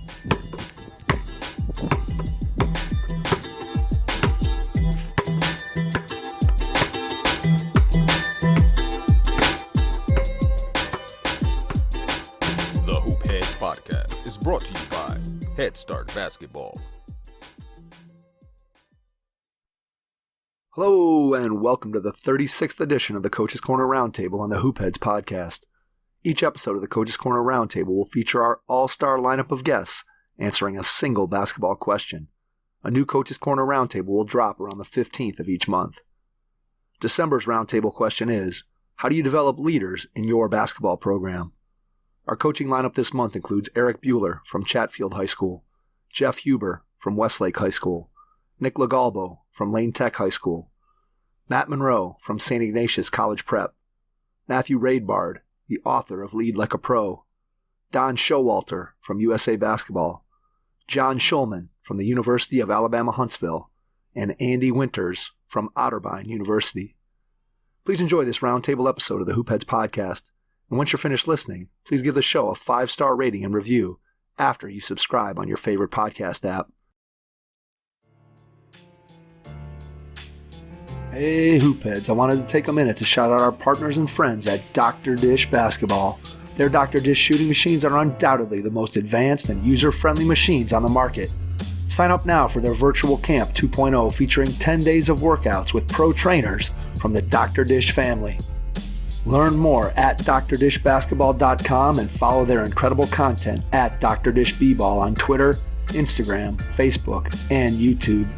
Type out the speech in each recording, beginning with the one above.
The Hoop Heads Podcast is brought to you by Head Start Basketball. Hello, and welcome to the 36th edition of the Coach's Corner Roundtable on the Hoop Heads Podcast. Each episode of the Coach's Corner Roundtable will feature our all-star lineup of guests answering a single basketball question. A new Coach's Corner Roundtable will drop around the 15th of each month. December's Roundtable question is, how do you develop leaders in your basketball program? Our coaching lineup this month includes Erik Buehler from Chatfield High School, Jeff Huber from Westlake High School, Nick LoGalbo from Lane Tech High School, Matt Monroe from St. Ignatius College Prep, Matthew Raidbard, the author of Lead Like a Pro, Don Showalter from USA Basketball, John Shulman from the University of Alabama-Huntsville, and Andy Winters from Otterbein University. Please enjoy this roundtable episode of the Hoop Heads Podcast. And once you're finished listening, please give the show a 5-star rating and review after you subscribe on your favorite podcast app. Hey Hoopheads, I wanted to take a minute to shout out our partners and friends at Dr. Dish Basketball. Their Dr. Dish shooting machines are undoubtedly the most advanced and user-friendly machines on the market. Sign up now for their Virtual Camp 2.0 featuring 10 days of workouts with pro trainers from the Dr. Dish family. Learn more at drdishbasketball.com and follow their incredible content at Dr. Dish B-Ball on Twitter, Instagram, Facebook, and YouTube.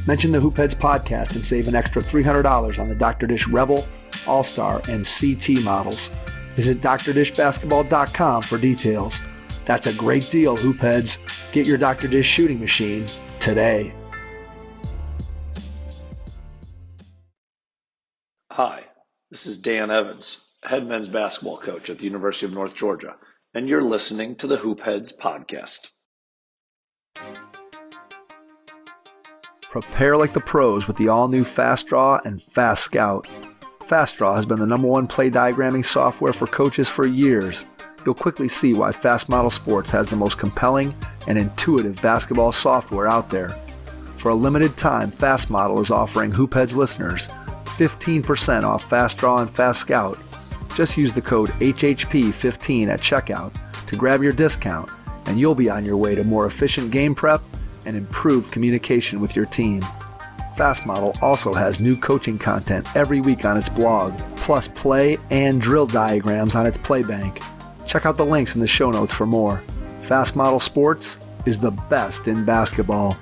Mention the Hoop Heads Podcast and save an extra $300 on the Dr. Dish Rebel, All-Star, and CT models. Visit drdishbasketball.com for details. That's a great deal, Hoop Heads. Get your Dr. Dish shooting machine today. Hi. This is Dan Evans, head men's basketball coach at the University of North Georgia, and you're listening to the Hoop Heads Podcast. Prepare like the pros with the all-new Fast Draw and Fast Scout. Fast Draw has been the #1 play diagramming software for coaches for years. You'll quickly see why Fast Model Sports has the most compelling and intuitive basketball software out there. For a limited time, Fast Model is offering Hoop Heads listeners 15% off Fast Draw and Fast Scout. Just use the code HHP15 at checkout to grab your discount, and you'll be on your way to more efficient game prep and improved communication with your team. Fast Model also has new coaching content every week on its blog, plus play and drill diagrams on its Playbank. Check out the links in the show notes for more. Fast Model Sports is the best in basketball.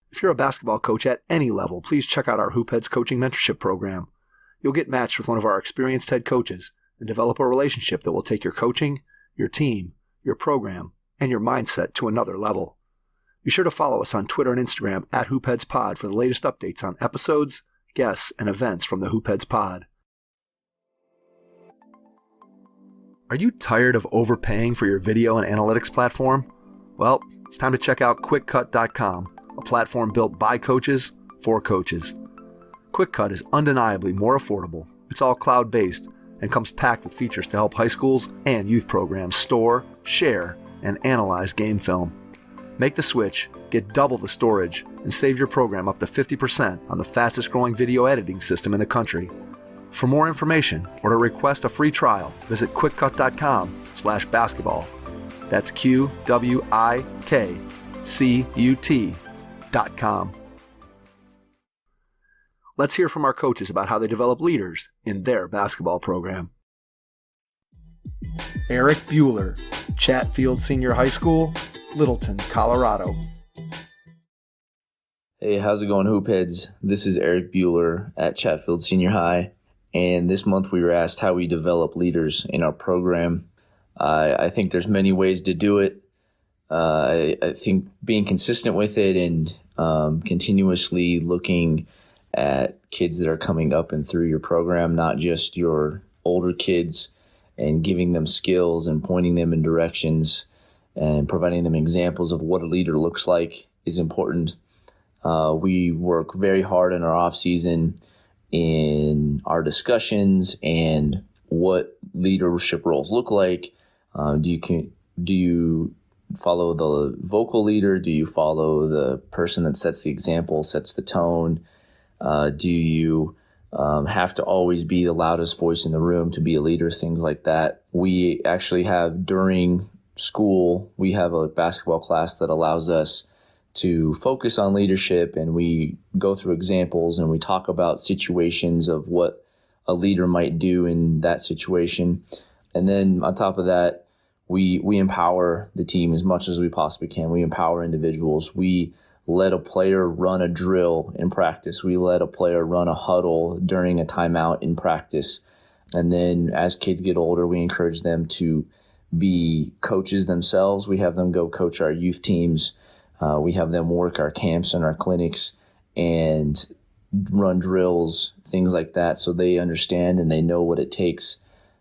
If you're a basketball coach at any level, please check out our Hoop Heads Coaching Mentorship Program. You'll get matched with one of our experienced head coaches and develop a relationship that will take your coaching, your team, your program, and your mindset to another level. Be sure to follow us on Twitter and Instagram at HoopheadsPod for the latest updates on episodes, guests, and events from the Hoop Heads Pod. Are you tired of overpaying for your video and analytics platform? Well, it's time to check out QuickCut.com. A platform built by coaches for coaches. QuickCut is undeniably more affordable. It's all cloud-based and comes packed with features to help high schools and youth programs store, share, and analyze game film. Make the switch, get double the storage, and save your program up to 50% on the fastest-growing video editing system in the country. For more information or to request a free trial, visit quickcut.com/basketball. That's QWIKCUT.com. Let's hear from our coaches about how they develop leaders in their basketball program. Erik Buehler, Chatfield Senior High School, Littleton, Colorado. Hey, how's it going, Hoopheads? This is Erik Buehler at Chatfield Senior High, and this month we were asked how we develop leaders in our program. I think there's many ways to do it. I think being consistent with it and continuously looking at kids that are coming up and through your program, not just your older kids, and giving them skills and pointing them in directions and providing them examples of what a leader looks like is important. We work very hard in our off season in our discussions and what leadership roles look like. Do you follow the vocal leader? Do you follow the person that sets the example, sets the tone? Do you have to always be the loudest voice in the room to be a leader? Things like that. We actually have, during school, we have a basketball class that allows us to focus on leadership, and we go through examples and we talk about situations of what a leader might do in that situation. And then on top of that, we empower the team as much as we possibly can. We empower individuals. We let a player run a drill in practice. We let a player run a huddle during a timeout in practice. And then as kids get older, we encourage them to be coaches themselves. We have them go coach our youth teams. We have them work our camps and our clinics and run drills, things like that, so they understand and they know what it takes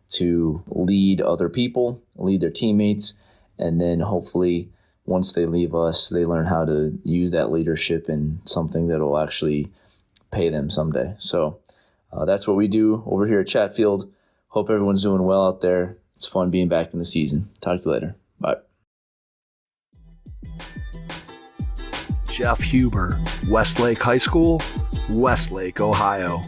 to lead other people, lead their teammates, and then hopefully once they leave us, they learn how to use that leadership in something that will actually pay them someday. So that's what we do over here at Chatfield. Hope everyone's doing well out there. It's fun being back in the season. Talk to you later. Bye. Jeff Huber, Westlake High School, Westlake, Ohio.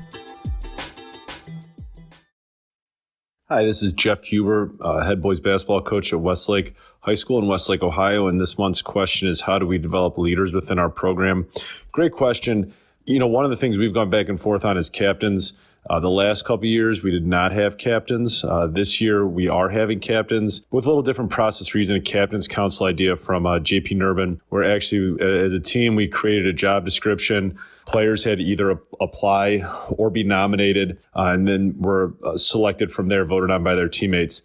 Hi, this is Jeff Huber, head boys basketball coach at Westlake High School in Westlake, Ohio. And this month's question is, how do we develop leaders within our program? Great question. One of the things we've gone back and forth on is captains. The last couple of years, we did not have captains. This year, we are having captains with a little different process for using a captain's council idea from JP Nurbin, where actually, as a team, we created a job description. Players had to either apply or be nominated, and then were selected from there, voted on by their teammates.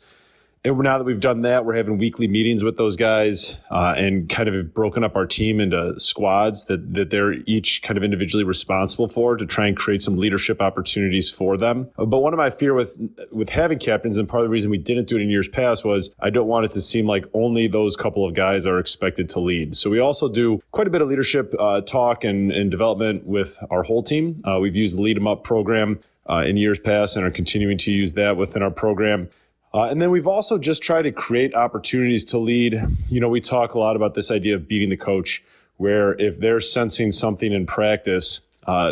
And now that we've done that, we're having weekly meetings with those guys and kind of have broken up our team into squads that they're each kind of individually responsible for to try and create some leadership opportunities for them. But one of my fear with having captains, and part of the reason we didn't do it in years past, was I don't want it to seem like only those couple of guys are expected to lead. So we also do quite a bit of leadership talk and development with our whole team. We've used the Lead 'em Up program in years past and are continuing to use that within our program. And then we've also just tried to create opportunities to lead. We talk a lot about this idea of beating the coach, where if they're sensing something in practice,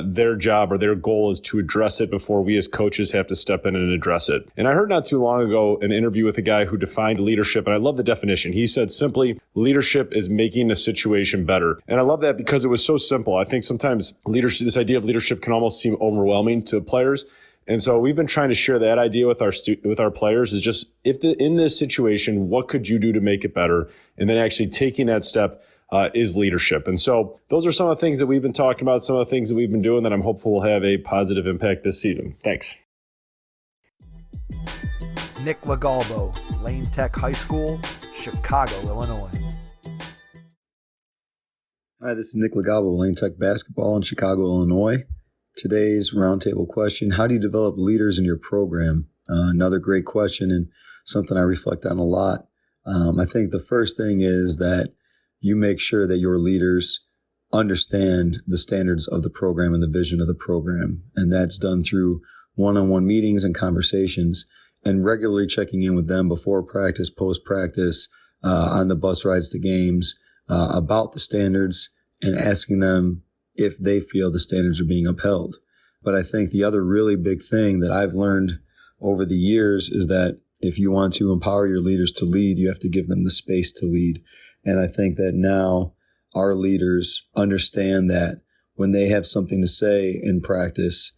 their job or their goal is to address it before we as coaches have to step in and address it. And I heard not too long ago an interview with a guy who defined leadership, and I love the definition. He said simply, leadership is making a situation better. And I love that because it was so simple. I think sometimes leadership, this idea of leadership can almost seem overwhelming to players. And so we've been trying to share that idea with our players, is just in this situation, what could you do to make it better? And then actually taking that step is leadership. And so those are some of the things that we've been talking about, some of the things that we've been doing that I'm hopeful will have a positive impact this season. Thanks. Nick LoGalbo, Lane Tech High School, Chicago, Illinois. Hi, this is Nick LoGalbo, Lane Tech Basketball in Chicago, Illinois. Today's roundtable question: how do you develop leaders in your program? Another great question and something I reflect on a lot. I think the first thing is that you make sure that your leaders understand the standards of the program and the vision of the program. And that's done through one-on-one meetings and conversations, and regularly checking in with them before practice, post practice, on the bus rides to games, about the standards, and asking them if they feel the standards are being upheld. But I think the other really big thing that I've learned over the years is that if you want to empower your leaders to lead, you have to give them the space to lead. And I think that now our leaders understand that when they have something to say in practice,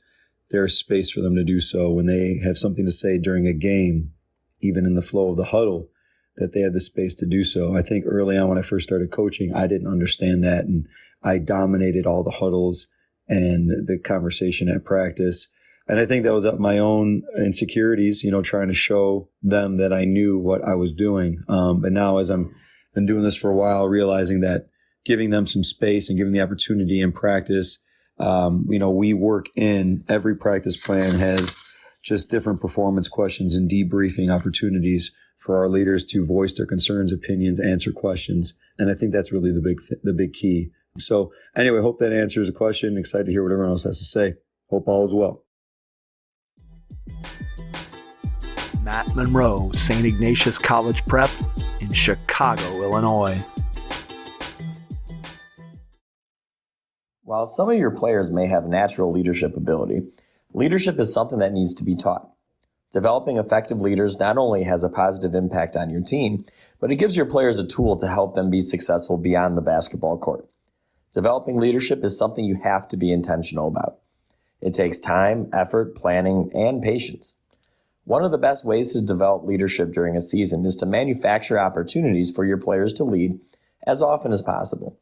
there's space for them to do so. When they have something to say during a game, even in the flow of the huddle, that they have the space to do so. I think early on when I first started coaching, I didn't understand that, and I dominated all the huddles and the conversation at practice. And I think that was my own insecurities, trying to show them that I knew what I was doing. But now, as I'm been doing this for a while, realizing that giving them some space and giving the opportunity in practice, we work in every practice plan has just different performance questions and debriefing opportunities for our leaders to voice their concerns, opinions, answer questions. And I think that's really the big key. So anyway, hope that answers the question. Excited to hear what everyone else has to say. Hope all is well. at Monroe St. Ignatius College Prep in Chicago, Illinois. While some of your players may have natural leadership ability, leadership is something that needs to be taught. Developing effective leaders not only has a positive impact on your team, but it gives your players a tool to help them be successful beyond the basketball court. Developing leadership is something you have to be intentional about. It takes time, effort, planning, and patience. One of the best ways to develop leadership during a season is to manufacture opportunities for your players to lead as often as possible.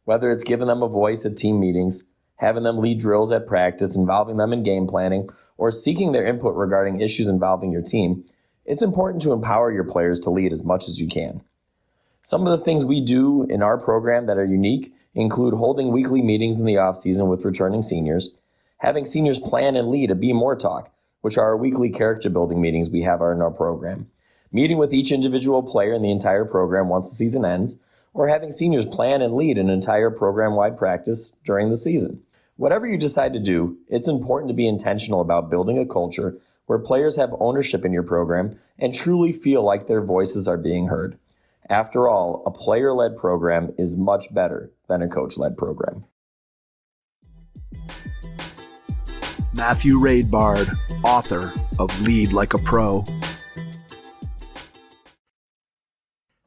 Whether it's giving them a voice at team meetings, having them lead drills at practice involving them in game planning, or seeking their input regarding issues involving your team, it's important to empower your players to lead as much as you can. Some of the things we do in our program that are unique include holding weekly meetings in the off-season with returning seniors, having seniors plan and lead a Be More Talk, which are our weekly character-building meetings we have in our program, meeting with each individual player in the entire program once the season ends, or having seniors plan and lead an entire program-wide practice during the season. Whatever you decide to do, it's important to be intentional about building a culture where players have ownership in your program and truly feel like their voices are being heard. After all, a player-led program is much better than a coach-led program. Matthew Raidbard, author of Lead Like a Pro.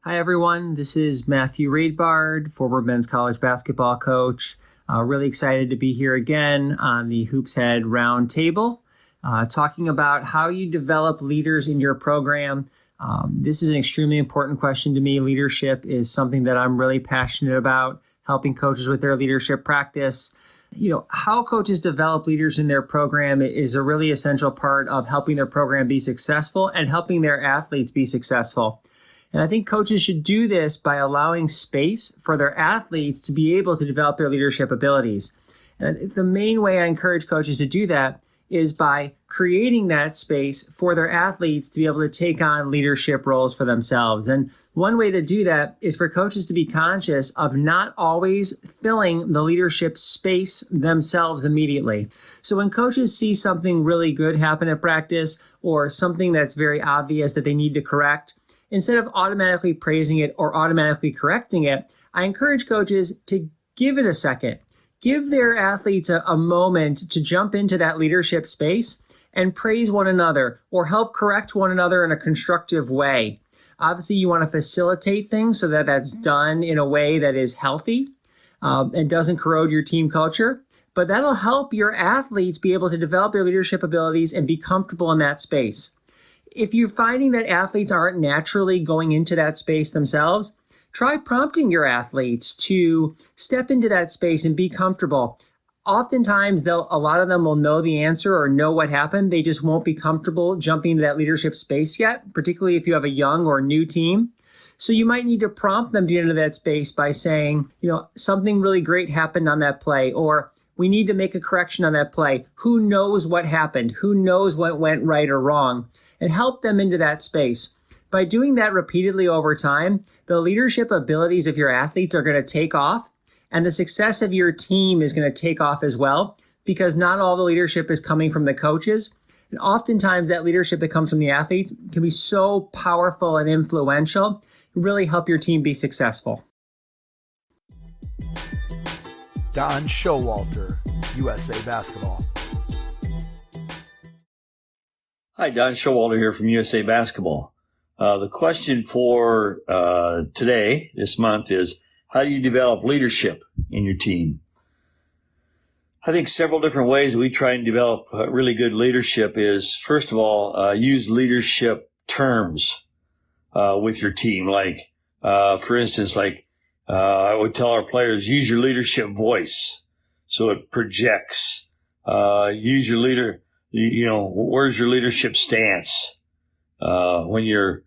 Hi, everyone. This is Matthew Raidbard, former men's college basketball coach. Really excited to be here again on the Hoops Head Roundtable, talking about how you develop leaders in your program. This is an extremely important question to me. Leadership is something that I'm really passionate about, helping coaches with their leadership practice. How coaches develop leaders in their program is a really essential part of helping their program be successful and helping their athletes be successful. And I think coaches should do this by allowing space for their athletes to be able to develop their leadership abilities. And the main way I encourage coaches to do that is by creating that space for their athletes to be able to take on leadership roles for themselves. And one way to do that is for coaches to be conscious of not always filling the leadership space themselves immediately. So when coaches see something really good happen at practice or something that's very obvious that they need to correct, instead of automatically praising it or automatically correcting it, I encourage coaches to give it a second. Give their athletes a moment to jump into that leadership space and praise one another or help correct one another in a constructive way. Obviously, you want to facilitate things so that that's done in a way that is healthy and doesn't corrode your team culture. But that'll help your athletes be able to develop their leadership abilities and be comfortable in that space. If you're finding that athletes aren't naturally going into that space themselves, try prompting your athletes to step into that space and be comfortable. Oftentimes, a lot of them will know the answer or know what happened. They just won't be comfortable jumping into that leadership space yet, particularly if you have a young or new team. So you might need to prompt them to get into that space by saying, something really great happened on that play, or we need to make a correction on that play. Who knows what happened? Who knows what went right or wrong? And help them into that space. By doing that repeatedly over time, the leadership abilities of your athletes are going to take off, and the success of your team is going to take off as well, because not all the leadership is coming from the coaches. And oftentimes that leadership that comes from the athletes can be so powerful and influential, really help your team be successful. Don Showalter, USA Basketball. Hi, Don Showalter here from USA Basketball. The question for this month is, how do you develop leadership in your team? I think several different ways we try and develop really good leadership is, first of all, use leadership terms with your team. Like, for instance, I would tell our players, use your leadership voice so it projects. Use your leader. Where's your leadership stance? When you're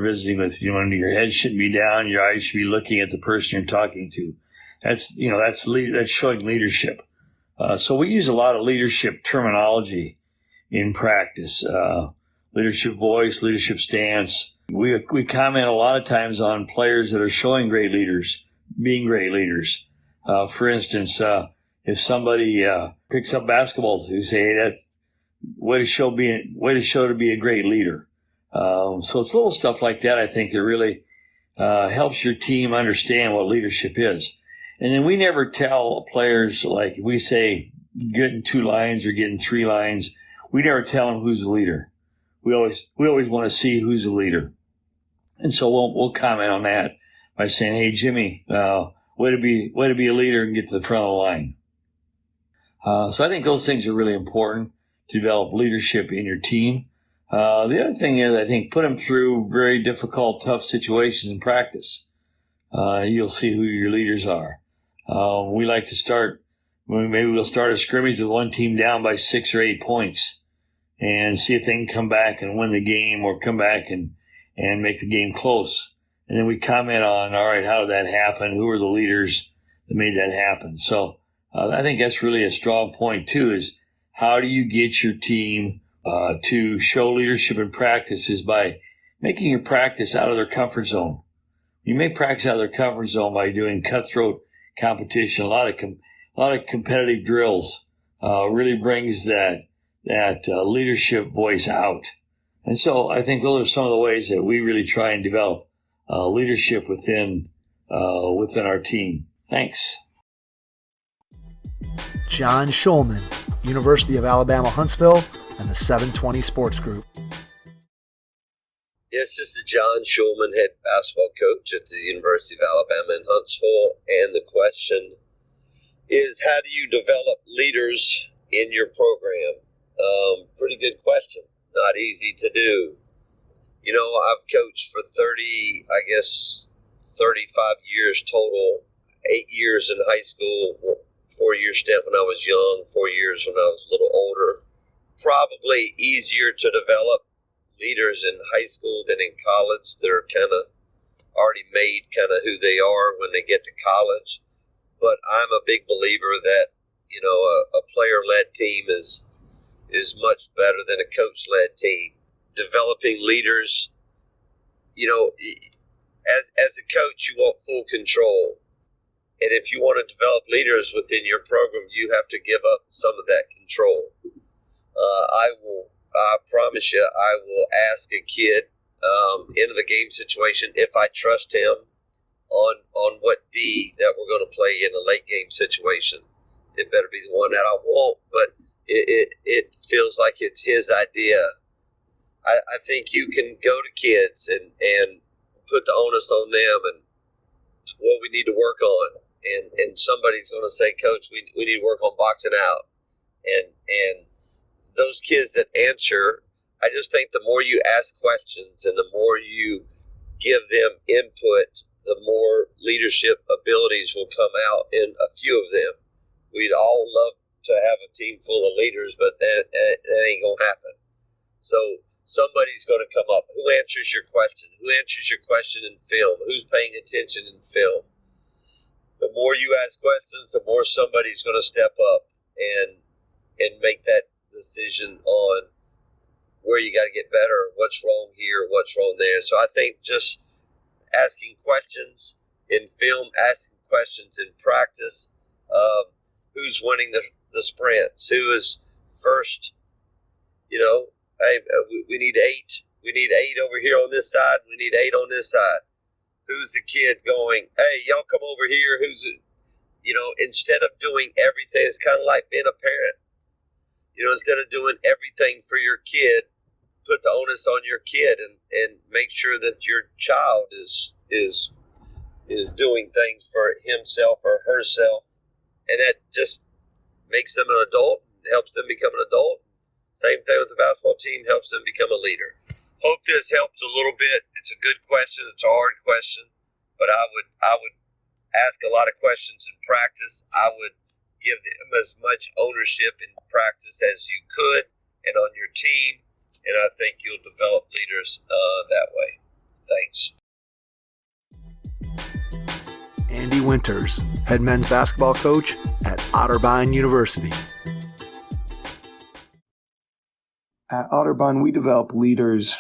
visiting with, your head shouldn't be down, your eyes should be looking at the person you're talking to. That's showing leadership. So we use a lot of leadership terminology in practice. Leadership voice, leadership stance. We comment a lot of times on players that are showing great leaders, being great leaders. For instance, if somebody picks up basketball, you say, hey, that's way to show to be a great leader. So it's little stuff like that, I think, that really helps your team understand what leadership is. And then we never tell players, like if we say getting 2 lines or getting 3 lines, we never tell them who's the leader. We always want to see who's the leader. And so we'll comment on that by saying, hey, Jimmy, way to be a leader and get to the front of the line. So I think those things are really important to develop leadership in your team. The other thing is, I think, put them through very difficult, tough situations in practice. You'll see who your leaders are. We like to start, maybe we'll start a scrimmage with one team down by 6 or 8 points and see if they can come back and win the game or come back and make the game close. And then we comment on, all right, how did that happen? Who are the leaders that made that happen? So I think that's really a strong point, too, is how do you get your team to show leadership in practice is by making your practice out of their comfort zone. You make practice out of their comfort zone by doing cutthroat competition, a lot of competitive drills. Really brings that leadership voice out. And so I think those are some of the ways that we really try and develop leadership within our team. Thanks. John Shulman, University of Alabama-Huntsville, and the 720 Sports Group. Yes, this is John Shulman, head basketball coach at the University of Alabama in Huntsville. And the question is, how do you develop leaders in your program? Pretty good question. Not easy to do. You know, I've coached for 35 years total, 8 years in high school, 4-year stint when I was young, 4 years when I was a little older. Probably easier to develop leaders in high school than in college. They're kind of already made kind of who they are when they get to college. But I'm a big believer that, you know, a player-led team is much better than a coach-led team. Developing leaders, you know, as a coach, you want full control. And if you want to develop leaders within your program, you have to give up some of that control. I promise you, I will ask a kid into the game situation if I trust him on what D that we're going to play in a late game situation. It better be the one that I want, but it feels like it's his idea. I think you can go to kids and put the onus on them and what we need to work on. And somebody's going to say, Coach, we need to work on boxing out. And those kids that answer, I just think the more you ask questions and the more you give them input, the more leadership abilities will come out in a few of them. We'd all love to have a team full of leaders, but that ain't going to happen. So somebody's going to come up. Who answers your question? Who answers your question in film? Who's paying attention in film? The more you ask questions, the more somebody's going to step up and make that decision on where you got to get better, what's wrong here, what's wrong there. So I think just asking questions in film, asking questions in practice, who's winning the sprints, who is first, you know, hey, we need 8. We need 8 over here on this side. We need 8 on this side. Who's the kid going, hey, y'all come over here? Who's it? You know, instead of doing everything, it's kind of like being a parent. You know, instead of doing everything for your kid, put the onus on your kid and make sure that your child is doing things for himself or herself. And that just makes them an adult, helps them become an adult. Same thing with the basketball team, helps them become a leader. Hope this helps a little bit. It's a good question. It's a hard question, but I would ask a lot of questions in practice. I would give them as much ownership in practice as you could and on your team, and I think you'll develop leaders that way. Thanks. Andy Winters, head men's basketball coach at Otterbein University. At Otterbein, we develop leaders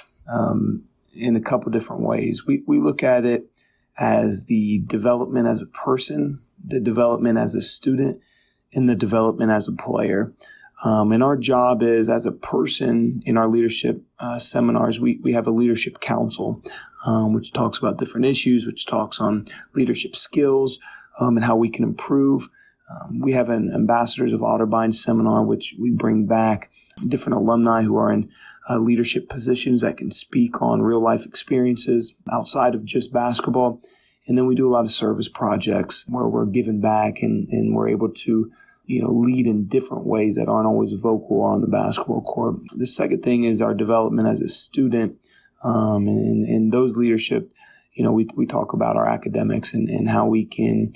in a couple different ways. We look at it as the development as a person, the development as a student, and the development as a player. And our job is, as a person in our leadership seminars, we have a leadership council, which talks about different issues, which talks on leadership skills and how we can improve. We have an Ambassadors of Otterbein seminar, which we bring back different alumni who are in leadership positions that can speak on real life experiences outside of just basketball. And then we do a lot of service projects where we're giving back and we're able to lead in different ways that aren't always vocal on the basketball court. The second thing is our development as a student, and those leadership, we talk about our academics and how we can,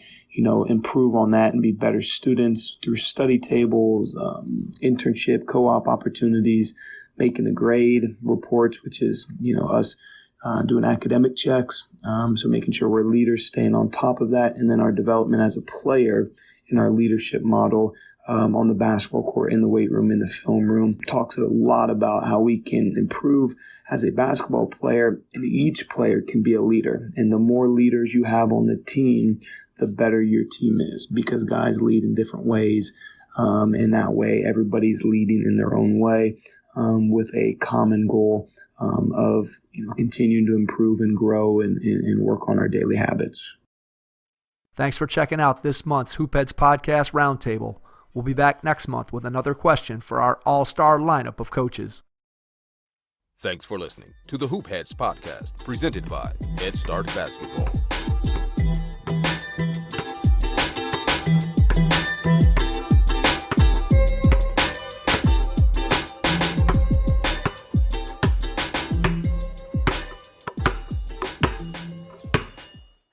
improve on that and be better students through study tables, internship, co-op opportunities, making the grade reports, which is, us doing academic checks. So making sure we're leaders, staying on top of that. And then our development as a player in our leadership model on the basketball court, in the weight room, in the film room. Talks a lot about how we can improve as a basketball player, and each player can be a leader. And the more leaders you have on the team, the better your team is, because guys lead in different ways. And that way, everybody's leading in their own way with a common goal of continuing to improve and grow and work on our daily habits. Thanks for checking out this month's Hoopheads Podcast Roundtable. We'll be back next month with another question for our all-star lineup of coaches. Thanks for listening to the Hoopheads Podcast, presented by Head Start Basketball.